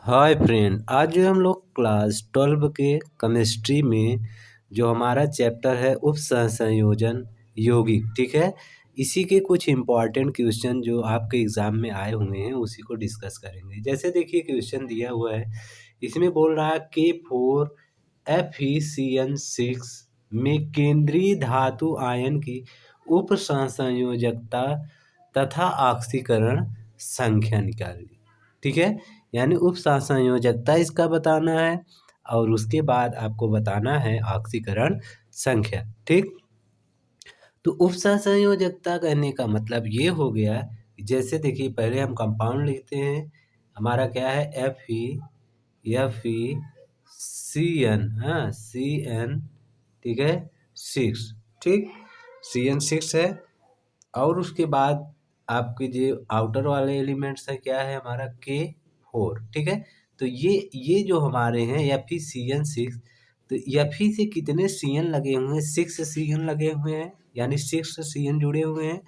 Hi friend, आज जो हम लोग क्लास 12 के केमिस्ट्री में जो हमारा चैप्टर है उप सहसंयोजन यौगिक, ठीक है। इसी के कुछ इम्पॉर्टेंट क्वेश्चन जो आपके एग्ज़ाम में आए हुए हैं उसी को डिस्कस करेंगे। जैसे देखिए क्वेश्चन दिया हुआ है, इसमें बोल रहा है K4FeCN6 में केंद्रीय धातु आयन की उप सहसंयोजकता तथा ऑक्सीकरण संख्या निकालिए, ठीक है। यानी उप सहसंयोजकता इसका बताना है और उसके बाद आपको बताना है ऑक्सीकरण संख्या, ठीक। तो उप सहसंयोजकता कहने का मतलब ये हो गया कि जैसे देखिए पहले हम कंपाउंड लिखते हैं, हमारा क्या है FeCN, हाँ CN, ठीक है 6, ठीक CN6 है। और उसके बाद आपके जो आउटर वाले एलिमेंट्स है क्या है हमारा K4, ठीक है। तो ये जो हमारे हैं FeCN6, तो Fe से कितने CN लगे हुए हैं, 6 CN लगे हुए हैं, यानी 6 CN जुड़े हुए हैं।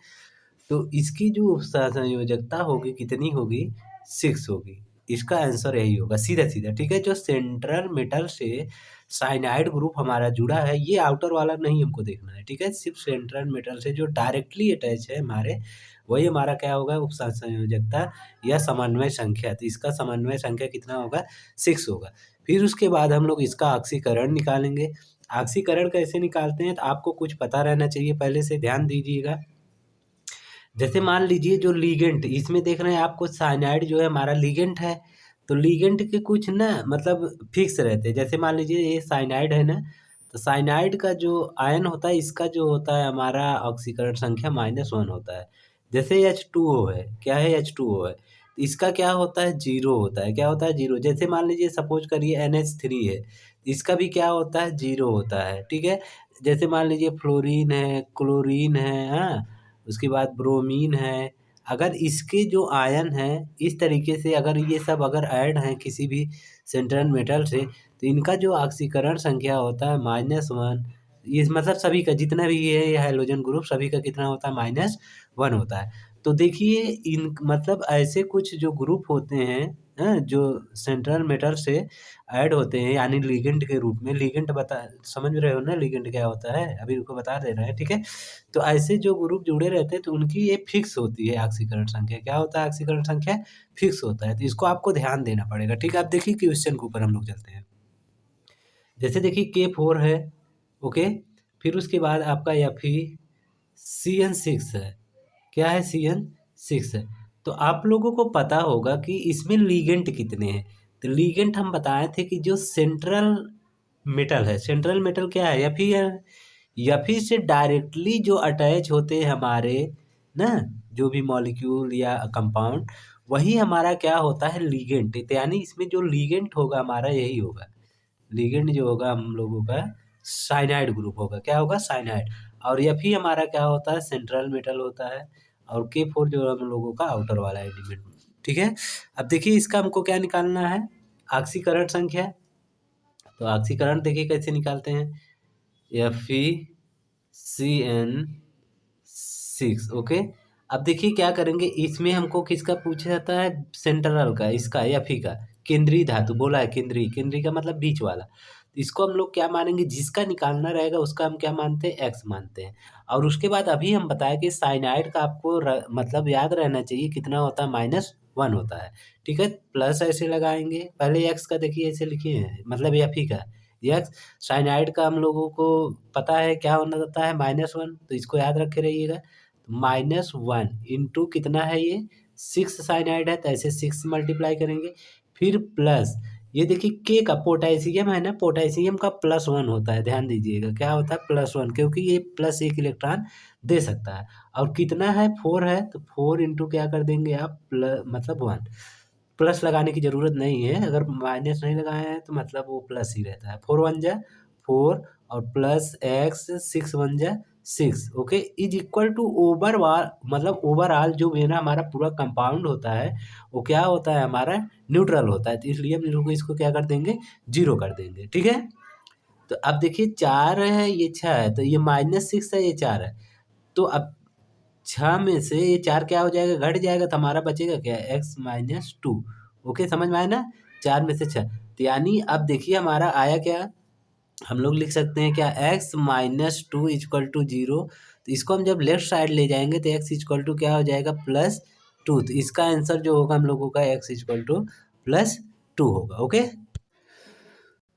तो इसकी जो सहसंयोजकता होगी कितनी होगी, 6 होगी। इसका आंसर यही होगा सीधा सीधा, ठीक है। जो सेंट्रल मेटल से साइनाइड ग्रुप हमारा जुड़ा है, ये आउटर वाला नहीं हमको देखना है, ठीक है। सिर्फ सेंट्रल मेटल से जो डायरेक्टली अटैच है हमारे, वही हमारा क्या होगा उप सहसंयोजकता या समन्वय संख्या। तो इसका समन्वय संख्या कितना होगा, 6 होगा। फिर उसके बाद हम लोग इसका ऑक्सीकरण निकालेंगे। ऑक्सीकरण कैसे निकालते हैं तो आपको कुछ पता रहना चाहिए, पहले से ध्यान दीजिएगा। जैसे मान लीजिए जो लिगेंड इसमें देख रहे हैं आपको, साइनाइड जो है हमारा लिगेंड है। तो लिगेंड के कुछ ना मतलब फिक्स रहते हैं। जैसे मान लीजिए ये साइनाइड है ना, तो साइनाइड का जो आयन होता है, इसका जो होता है हमारा ऑक्सीकरण संख्या -1 होता है। जैसे H2O है, क्या है H2O है, तो इसका क्या होता है 0 होता है। क्या होता है 0। जैसे मान लीजिए सपोज करिए NH3 है, इसका भी क्या होता है 0 होता है, ठीक है। जैसे मान लीजिए फ्लोरीन है, क्लोरीन है, हाँ, उसके बाद ब्रोमीन है। अगर इसके जो आयन हैं इस तरीके से अगर ये सब अगर ऐड हैं किसी भी सेंट्रल मेटल से, तो इनका जो ऑक्सीकरण संख्या होता है -1। ये मतलब सभी का जितना भी ये है हाइड्रोजन ग्रुप, सभी का कितना होता है -1 होता है। तो देखिए इन मतलब ऐसे कुछ जो ग्रुप होते हैं, जो सेंट्रल मेटल से ऐड होते हैं, यानी लिगेंड के रूप में। लिगेंड बता समझ रहे हो ना लिगेंड क्या होता है, अभी उनको बता दे रहे हैं, ठीक है। तो ऐसे जो ग्रुप जुड़े रहते हैं तो उनकी ये फिक्स होती है ऑक्सीकरण संख्या। क्या होता है ऑक्सीकरण संख्या, फिक्स होता है। तो इसको आपको ध्यान देना पड़ेगा, ठीक है। अब देखिए क्वेश्चन के ऊपर हम लोग चलते हैं। जैसे देखिए K4 है, ओके। फिर उसके बाद आपका CN6 है। क्या है CN6 है। तो आप लोगों को पता होगा कि इसमें लीगेंट कितने हैं। तो लीगेंट हम बताए थे कि जो सेंट्रल मेटल है, सेंट्रल मेटल क्या है Fe से डायरेक्टली जो अटैच होते हैं हमारे ना, जो भी मॉलिक्यूल या कंपाउंड, वही हमारा क्या होता है लीगेंट। तो यानी इसमें जो लीगेंट होगा हमारा यही होगा। लीगेंड जो होगा हम लोगों का साइनाइड ग्रुप होगा। क्या होगा साइनाइड। और Fe हमारा क्या होता है सेंट्रल मेटल होता है। और K4 जो हम लोगों का आउटर वाला एलिमेंट, ठीक है। अब देखिए इसका हमको क्या निकालना है, ऑक्सीकरण संख्या। तो ऑक्सीकरण देखिए कैसे निकालते हैं, FeCN6, ओके। अब देखिए क्या करेंगे, इसमें हमको किसका पूछा जाता है, सेंट्रल का, इसका Fe का केंद्रीय धातु बोला है। केंद्रीय, केंद्रीय का मतलब बीच वाला। तो इसको हम लोग क्या मानेंगे, जिसका निकालना रहेगा उसका हम क्या मानते हैं, x मानते हैं। और उसके बाद अभी हम बताया कि साइनाइड का आपको मतलब याद रहना चाहिए कितना होता है, -1 होता है, ठीक है। प्लस ऐसे लगाएंगे, पहले x का देखिए ऐसे लिखिए हैं, मतलब Fe का x। साइनाइड का हम लोगों को पता है क्या होना होता है -1, तो इसको याद रखे रहिएगा। -1 इंटू कितना है ये 6 साइनाइड है, तो ऐसे 6 मल्टीप्लाई करेंगे। फिर प्लस ये देखिए के का पोटेशियम है ना, पोटेशियम का +1 होता है, ध्यान दीजिएगा क्या होता है +1, क्योंकि ये +1 इलेक्ट्रॉन दे सकता है। और कितना है 4 है, तो 4 इंटू क्या कर देंगे आप मतलब 1। प्लस लगाने की ज़रूरत नहीं है, अगर माइनस नहीं लगाए हैं तो मतलब वो प्लस ही रहता है। 4 1 जा 4 और प्लस x 6 1 जा 6, okay, is equal to overall, मतलब ओवरऑल जो मेरा हमारा पूरा कंपाउंड होता है वो क्या होता है हमारा न्यूट्रल होता है। तो इसलिए हम लोग इसको क्या कर देंगे, 0 कर देंगे, ठीक है। तो अब देखिए 4 है, ये 6 है, तो ये -6 है, ये 4 है। तो अब 6 में से ये 4 क्या हो जाएगा, घट जाएगा, तो हमारा बचेगा क्या, x -2, ओके, समझ में आया ना? 4 में से 6, तो यानी अब देखिए हमारा आया क्या, हम लोग लिख सकते हैं क्या, x minus two equal to 0। तो इसको हम जब लेफ्ट साइड ले जाएंगे तो x इक्वल टू क्या हो जाएगा, +2। तो इसका आंसर जो होगा हम लोगों का x इक्वल टू +2 होगा। ओके,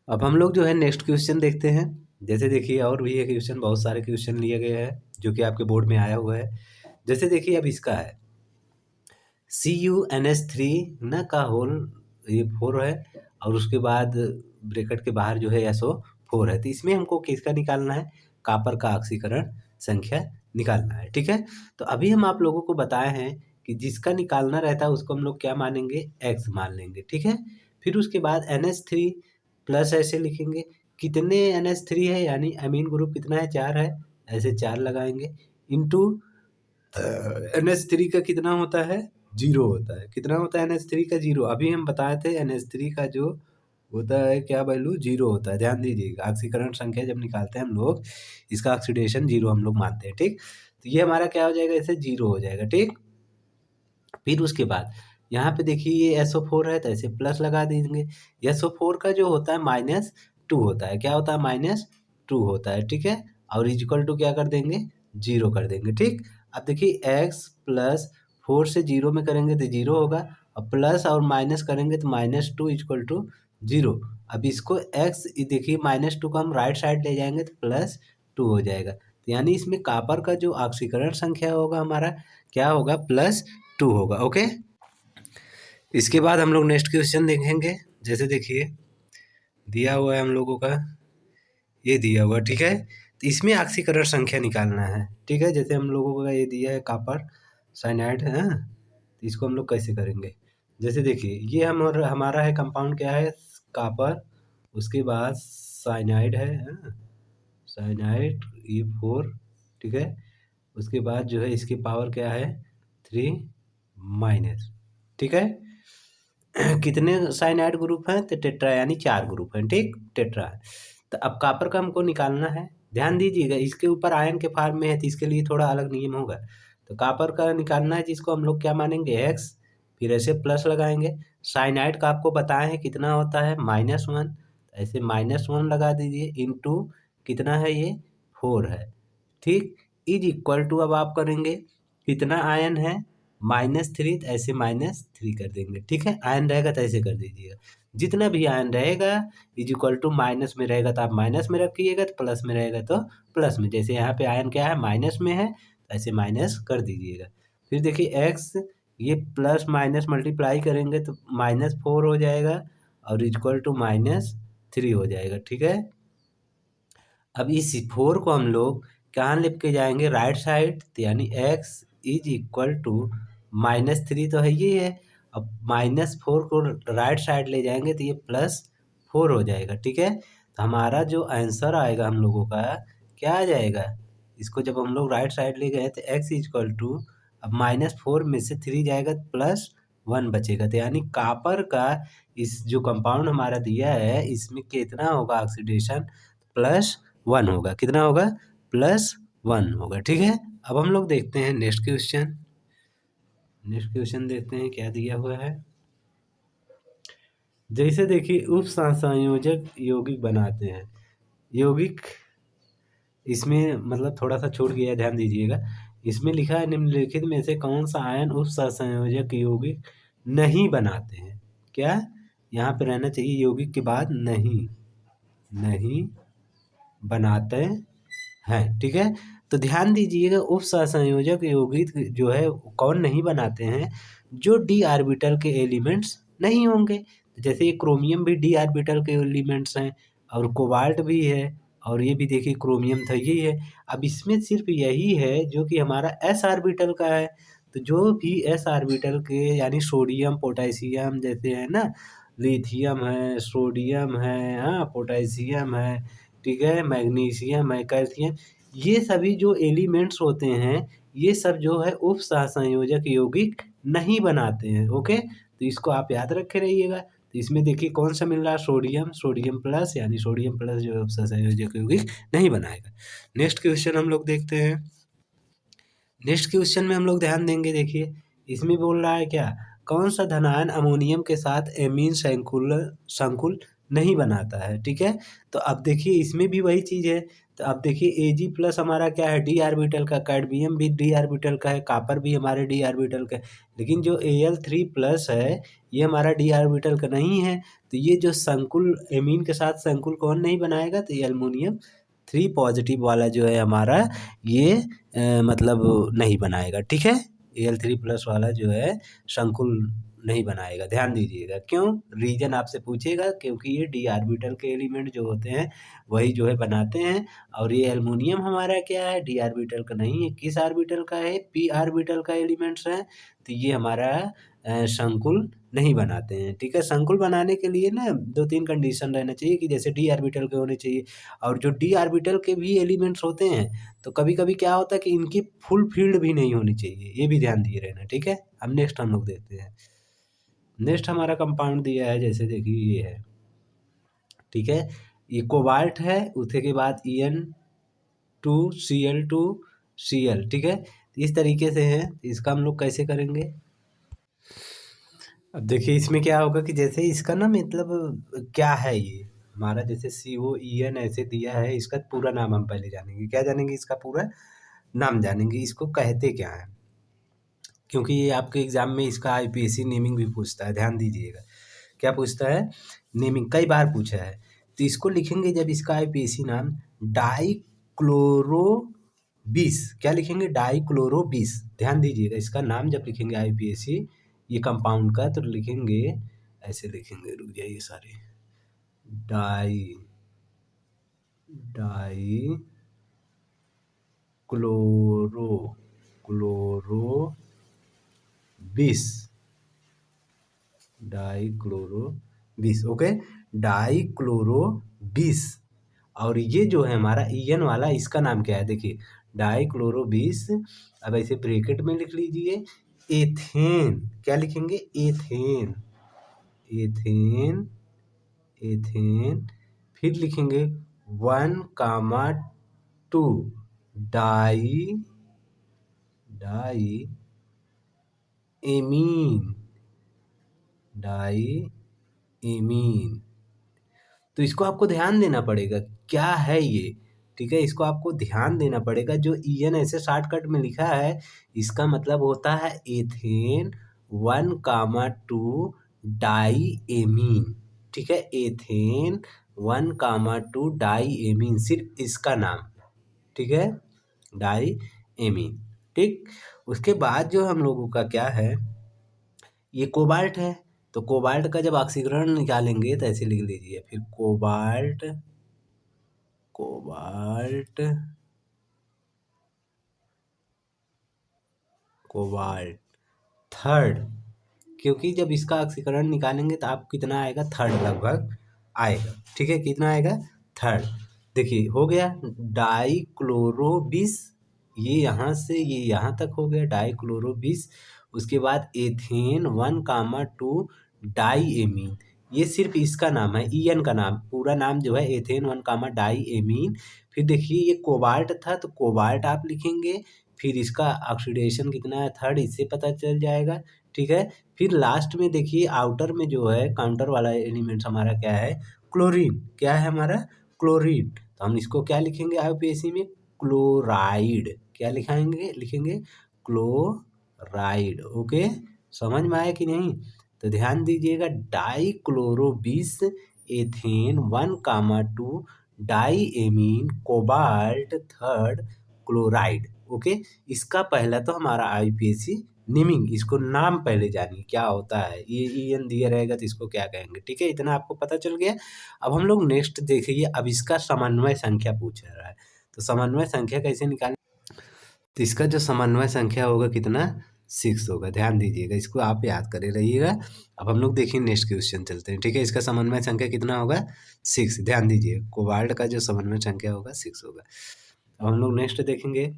अब हम लोग जो है नेक्स्ट क्वेश्चन देखते हैं। जैसे देखिए और भी ये क्वेश्चन, बहुत सारे क्वेश्चन लिए गए हैं जो कि आपके बोर्ड में आया हुआ है। जैसे देखिए अब इसका है CuNH3 न का होल, ये 4 है, और उसके बाद ब्रैकेट के बाहर जो है SO4 है। तो इसमें हमको किसका निकालना है, कॉपर का ऑक्सीकरण संख्या निकालना है। ठीक है, तो अभी हम आप लोगों को बताए हैं कि जिसका निकालना रहता है उसको हम लोग क्या मानेंगे, x मान लेंगे। ठीक है, फिर उसके बाद NH3 प्लस ऐसे लिखेंगे, कितने NH3 है, यानी अमीन ग्रुप कितना है, 4 है, ऐसे 4 लगाएंगे, इंटू NH3 का कितना होता है, 0 होता है। कितना होता है NH3 का, 0। अभी हम बताए थे NH3 का जो होता है क्या वैल्यू, 0 होता है। ध्यान दीजिएगा, ऑक्सीकरण संख्या जब निकालते हैं हम लोग, इसका ऑक्सीडेशन 0 हम लोग मानते हैं। ठीक, तो ये हमारा क्या हो जाएगा, इसे 0 हो जाएगा। ठीक, फिर उसके बाद यहाँ पे देखिए ये SO4 है तो ऐसे प्लस लगा देंगे। SO4 का जो होता है -2 होता है, क्या होता है, -2 होता है। ठीक है, और इक्वल टू क्या कर देंगे, 0 कर देंगे। ठीक, अब देखिए x प्लस 4 से 0 में करेंगे तो 0 होगा, और प्लस और माइनस करेंगे तो -2 इक्वल टू 0। अब इसको x देखिए -2 को हम राइट साइड ले जाएंगे तो +2 हो जाएगा। तो यानी इसमें कॉपर का जो ऑक्सीकरण संख्या होगा हमारा क्या होगा, +2 होगा। ओके, इसके बाद हम लोग नेक्स्ट क्वेश्चन देखेंगे। जैसे देखिए दिया हुआ है हम लोगों का, ये दिया हुआ, ठीक है, तो इसमें ऑक्सीकरण संख्या निकालना है। ठीक है, जैसे हम लोगों का ये दिया है कॉपर साइनाइड है, तो इसको हम लोग कैसे करेंगे। जैसे देखिए ये हमारा है कंपाउंड क्या है, कॉपर, उसके बाद साइनाइड है, साइनाइड ये 4। ठीक है, उसके बाद जो है इसकी पावर क्या है, 3 माइनस। ठीक है, कितने साइनाइड ग्रुप हैं, तो टेट्रा, यानी 4 ग्रुप हैं। ठीक, टेट्रा है। तो अब कॉपर का हमको निकालना है। ध्यान दीजिएगा, इसके ऊपर आयन के फॉर्म में है तो इसके लिए थोड़ा अलग नियम होगा। तो कॉपर का निकालना है जिसको हम लोग क्या मानेंगे, x, फिर ऐसे प्लस लगाएंगे। साइनाइड का आपको बताए हैं कितना होता है, -1, ऐसे -1 लगा दीजिए, इंटू कितना है ये, 4 है। ठीक, इज इक्वल टू, अब आप करेंगे कितना आयन है, -3, तो ऐसे -3 कर देंगे। ठीक है, आयन रहेगा तो ऐसे कर दीजिएगा। जितना भी आयन रहेगा इज इक्वल टू माइनस में रहेगा तो आप माइनस में रखिएगा, तो प्लस में रहेगा तो प्लस में। जैसे यहाँ पे आयन क्या है, माइनस में है, तो ऐसे माइनस कर दीजिएगा। फिर देखिए एक्स, ये प्लस माइनस मल्टीप्लाई करेंगे तो -4 हो जाएगा, और इक्वल टू -3 हो जाएगा। ठीक है, अब इस 4 को हम लोग कहाँ लेके जाएंगे, राइट साइड, तो यानी x इज इक्वल टू -3 तो है ये है। अब -4 को राइट साइड ले जाएंगे तो ये +4 हो जाएगा। ठीक है, तो हमारा जो आंसर आएगा हम लोगों का क्या आ जाएगा, इसको जब हम लोग राइट साइड ले गए तो x इक्वल टू, अब -4 में से 3 जाएगा तो +1 बचेगा। तो यानी कॉपर का इस जो कंपाउंड हमारा दिया है इसमें कितना होगा ऑक्सीडेशन, +1 होगा। कितना होगा, +1 होगा। ठीक है, अब हम लोग देखते हैं नेक्स्ट क्वेश्चन। नेक्स्ट क्वेश्चन देखते हैं क्या दिया हुआ है। जैसे देखिए उप संयोजक यौगिक बनाते हैं, यौगिक इसमें मतलब थोड़ा सा छूट गया, ध्यान दीजिएगा। इसमें लिखा है निम्नलिखित में से कौन सा आयन उप सहसंयोजक यौगिक नहीं बनाते हैं। क्या, यहाँ पे रहना चाहिए यौगिक के बाद नहीं, नहीं बनाते हैं। ठीक है, तो ध्यान दीजिएगा उप सहसंयोजक यौगिक जो है कौन नहीं बनाते हैं, जो डी ऑर्बिटल के एलिमेंट्स नहीं होंगे। जैसे ये क्रोमियम भी डी ऑर्बिटल के एलिमेंट्स हैं, और कोबाल्ट भी है, और ये भी देखिए क्रोमियम था, यही है। अब इसमें सिर्फ यही है जो कि हमारा एस ऑर्बिटल का है। तो जो भी एस ऑर्बिटल के यानी सोडियम पोटेशियम जैसे है ना, लिथियम है, सोडियम है, हाँ पोटेशियम है, ठीक है, मैग्नीशियम है, कैल्शियम, ये सभी जो एलिमेंट्स होते हैं ये सब जो है उप सहसंयोजक यौगिक नहीं बनाते हैं। ओके, तो इसको आप याद रखे रहिएगा। तो इसमें देखिए कौन सा मिल रहा है, सोडियम, सोडियम प्लस, यानी सोडियम प्लस जो है उप सहसंयोजक यौगिक नहीं बनाएगा। नेक्स्ट क्वेश्चन हम लोग देखते हैं। नेक्स्ट क्वेश्चन में हम लोग ध्यान देंगे, देखिए इसमें बोल रहा है क्या, कौन सा धनायन अमोनियम के साथ एमीन संकुल नहीं बनाता है, ठीक है। तो अब देखिए इसमें भी वही चीज़ है। तो अब देखिए Ag प्लस हमारा क्या है, डी ऑर्बिटल का, कैडमियम भी डी ऑर्बिटल का है, कॉपर भी हमारे डी ऑर्बिटल का है। लेकिन जो Al3 प्लस है ये हमारा डी ऑर्बिटल का नहीं है। तो ये जो संकुल एमीन के साथ संकुल कौन नहीं बनाएगा, तो ये एल्युमिनियम 3 पॉजिटिव वाला जो है हमारा ये मतलब नहीं बनाएगा, ठीक है। Al3 प्लस वाला जो है संकुल नहीं बनाएगा, ध्यान दीजिएगा। क्यों, रीजन आपसे पूछेगा, क्योंकि ये डी ऑर्बिटल के एलिमेंट जो होते हैं वही जो है बनाते हैं। और ये एल्युमिनियम हमारा क्या है, डी ऑर्बिटल का नहीं है, किस ऑर्बिटल का है, पी ऑर्बिटल का एलिमेंट्स है। तो ये हमारा संकुल नहीं बनाते हैं, ठीक है। संकुल बनाने के लिए ना 2-3 कंडीशन रहना चाहिए कि जैसे डी ऑर्बिटल के होने चाहिए, और जो डी ऑर्बिटल के भी एलिमेंट्स होते हैं तो कभी-कभी क्या होता है कि इनकी फुल फील्ड भी नहीं होनी चाहिए, ये भी ध्यान दिए रहना, ठीक है। अब नेक्स्ट हम लोग देखते हैं। नेक्स्ट हमारा कंपाउंड दिया है, जैसे देखिए ये है, ठीक है। ये कोबाल्ट है, उसके के बाद En2Cl2Cl, ठीक है। इस तरीके से है, इसका हम लोग कैसे करेंगे। अब देखिए इसमें क्या होगा कि जैसे इसका ना मतलब क्या है, ये हमारा जैसे COEN ऐसे दिया है, इसका पूरा नाम हम पहले जानेंगे। क्या जानेंगे, इसका पूरा नाम जानेंगे, इसको कहते क्या है, क्योंकि ये आपके एग्जाम में इसका IPSC नेमिंग भी पूछता है, ध्यान दीजिएगा। क्या पूछता है, नेमिंग कई बार पूछा है। तो इसको लिखेंगे जब इसका IPSC नाम डाइक्लोरो 20, क्या लिखेंगे, डाइक्लोरो 20, ध्यान दीजिएगा। इसका नाम जब लिखेंगे IPSC ये कंपाउंड का, तो लिखेंगे ऐसे लिखेंगे, रुक जाइए सारे, di di chloro 20, dichloro 20, okay, dichloro 20। और ये जो है हमारा En वाला, इसका नाम क्या है, देखिए डाइक्लोरो 20। अब ऐसे ब्रैकेट में लिख लीजिए एथेन, क्या लिखेंगे, एथेन, एथेन, एथेन। फिर लिखेंगे 1,2 di di amine, di amine. तो इसको आपको ध्यान देना पड़ेगा, क्या है ये, ठीक है। इसको आपको ध्यान देना पड़ेगा। जो En ऐसे शॉर्टकट में लिखा है, इसका मतलब होता है एथेन 1,2 डाई एमीन, ठीक है। एथेन 1,2 डाई एमीन, सिर्फ इसका नाम, ठीक है, डाई एमीन, ठीक। उसके बाद जो हम लोगों का क्या है, ये कोबाल्ट है। तो कोबाल्ट का जब ऑक्सीकरण निकालेंगे तो ऐसे लिख लीजिए फिर, कोबाल्ट कोबाल्ट कोबाल्ट थर्ड, क्योंकि जब इसका ऑक्सीकरण निकालेंगे तो आप कितना आएगा, थर्ड लगभग आएगा, ठीक है। कितना आएगा, थर्ड। देखिए हो गया डाइक्लोरो 20, ये यहाँ से ये यहाँ तक हो गया डाइक्लोरो 20। उसके बाद एथेन 1,2 डाई एमीन, ये सिर्फ इसका नाम है, En का नाम, पूरा नाम जो है एथेन 1, डाई एमीन। फिर देखिए ये कोबाल्ट था, तो कोबाल्ट आप लिखेंगे, फिर इसका ऑक्सीडेशन कितना है, थर्ड, इससे पता चल जाएगा, ठीक है। फिर लास्ट में देखिए आउटर में जो है काउंटर वाला एलिमेंट हमारा क्या है, क्लोरीन, क्या है हमारा, क्लोरीन। तो हम इसको क्या लिखेंगे IUPAC में, क्लोराइड, क्या लिखाएंगे, लिखेंगे क्लोराइड, ओके। समझ में आया कि नहीं, तो ध्यान दीजिएगा, dichloro 20 ethane 1,2 di amine cobalt third chloride, okay. इसका पहला तो हमारा IUPAC नेमिंग, इसको नाम पहले जानिए क्या होता है, ये En दिया रहेगा तो इसको क्या कहेंगे, ठीक है। इतना आपको पता चल गया। अब हम लोग नेक्स्ट देखिए, अब इसका समन्वय संख्या पूछ रहा है, तो समन्वय संख्या कैसे निकालें। तो इसका जो समन्वय संख्या होगा कितना, 6 होगा, ध्यान दीजिएगा, इसको आप याद करे रहिएगा। अब हम लोग देखिए नेक्स्ट क्वेश्चन चलते हैं, ठीक है। इसका समन्वय संख्या कितना होगा, 6, ध्यान दीजिए, कोबाल्ट का जो समन्वय संख्या होगा 6 होगा। अब हम लोग नेक्स्ट देखेंगे।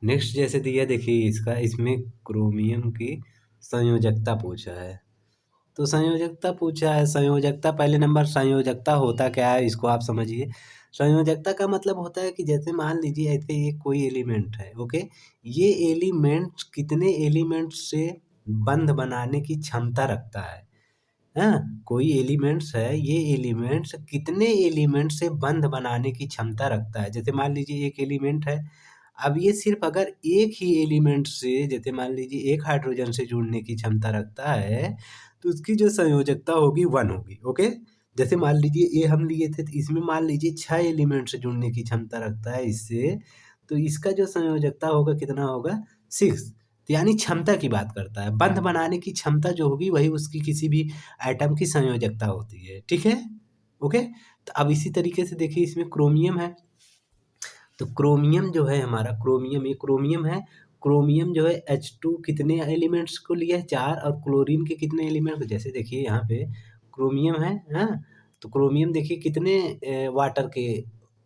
नेक्स्ट जैसे दिया, देखिए इसका, इसमें क्रोमियम की संयोजकता पूछा है। तो संयोजकता पूछा है, संयोजकता पहले नंबर, संयोजकता होता क्या है इसको आप समझिए। संयोजकता का मतलब होता है कि जैसे मान लीजिए ऐसे ये कोई एलिमेंट है, ओके। ये एलिमेंट कितने एलिमेंट से बंध बनाने की क्षमता रखता है। हाँ, कोई एलिमेंट्स है, ये एलिमेंट्स कितने एलिमेंट से बंध बनाने की क्षमता रखता है। जैसे मान लीजिए एक एलिमेंट है, अब ये सिर्फ अगर एक ही एलिमेंट से, जैसे मान लीजिए एक हाइड्रोजन से जुड़ने की क्षमता रखता है, तो उसकी जो संयोजकता होगी 1 होगी। ओके, जैसे मान लीजिए ये हम लिए थे, तो इसमें मान लीजिए 6 एलिमेंट से जुड़ने की क्षमता रखता है इससे, तो इसका जो संयोजकता होगा कितना होगा, 6। तो यानी क्षमता की बात करता है, बंध बनाने की क्षमता जो होगी वही उसकी किसी भी एटम की संयोजकता होती है। ठीक है, ओके। तो अब इसी तरीके से देखिए इसमें क्रोमियम है, तो क्रोमियम जो है हमारा, क्रोमियम, ये क्रोमियम है, क्रोमियम जो है H2 कितने एलिमेंट्स को लिया है, 4, और क्लोरीन के कितने एलिमेंट को, जैसे देखिए यहाँ पे क्रोमियम है, हाँ, तो क्रोमियम देखिए कितने वाटर के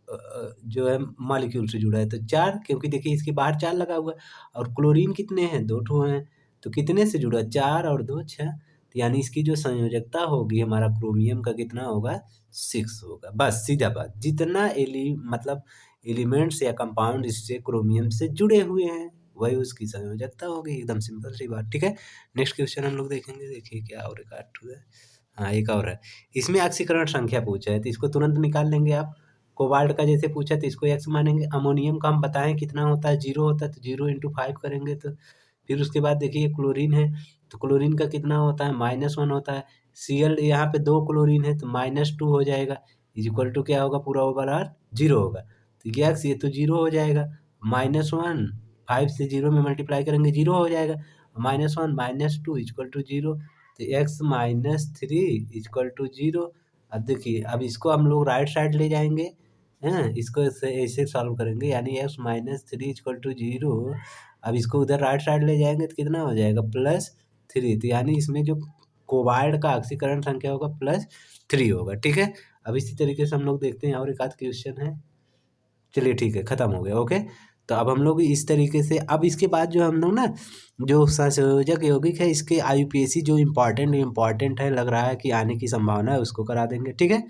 जो है मॉलिक्यूल से जुड़ा है, तो 4, क्योंकि देखिए इसके बाहर 4 लगा हुआ है, और क्लोरीन कितने हैं, 2 ठो हैं, तो कितने से जुड़ा, 4 और 2 6, तो यानी इसकी जो संयोजकता होगी हमारा क्रोमियम का कितना होगा, 6 होगा। बस सीधा बात, जितना मतलब एलिमेंट्स या कंपाउंड इससे क्रोमियम से जुड़े हुए हैं वही उसकी संयोजकता होगी, एकदम सिंपल सी बात। ठीक है, नेक्स्ट क्वेश्चन हम लोग देखेंगे, देखिए क्या और एक आठ है। हाँ, एक और है, इसमें ऑक्सीकरण संख्या पूछा है तो इसको तुरंत निकाल लेंगे आप। कोबाल्ट का जैसे पूछा तो इसको x मानेंगे, अमोनियम का हम बताएं कितना होता है, 0 होता है, तो 0 इंटू 5 करेंगे, तो फिर उसके बाद देखिए क्लोरीन है, तो क्लोरीन का कितना होता है, -1 होता है। Cl यहाँ पे 2 क्लोरीन है तो -2 हो जाएगा, इज इक्वल टू क्या होगा, पूरा ओवर आर 0 होगा, तो यस ये तो 0 हो जाएगा, -1 5 से 0 में मल्टीप्लाई करेंगे 0 हो जाएगा, -1 -2 इक्वल टू 0, तो x -3 इक्वल टू 0। अब देखिए अब इसको हम लोग राइट साइड ले जाएंगे, हैं, इसको ऐसे सॉल्व करेंगे, यानी x-3 इक्वल टू 0। अब इसको उधर राइट साइड ले जाएंगे तो कितना हो जाएगा, +3, तो यानी इसमें जो कोबाल्ट का ऑक्सीकरण संख्या होगा +3 होगा। ठीक है, अब इसी तरीके से हम लोग देखते हैं और एक आध क्वेश्चन है, चलिए ठीक है, खत्म हो गया। ओके, तो अब हम लोग इस तरीके से, अब इसके बाद जो हम लोग ना, जो संयोजक यौगिक है इसके IUPAC जो इम्पोर्टेंट है लग रहा है कि आने की संभावना है, उसको करा देंगे। ठीक है,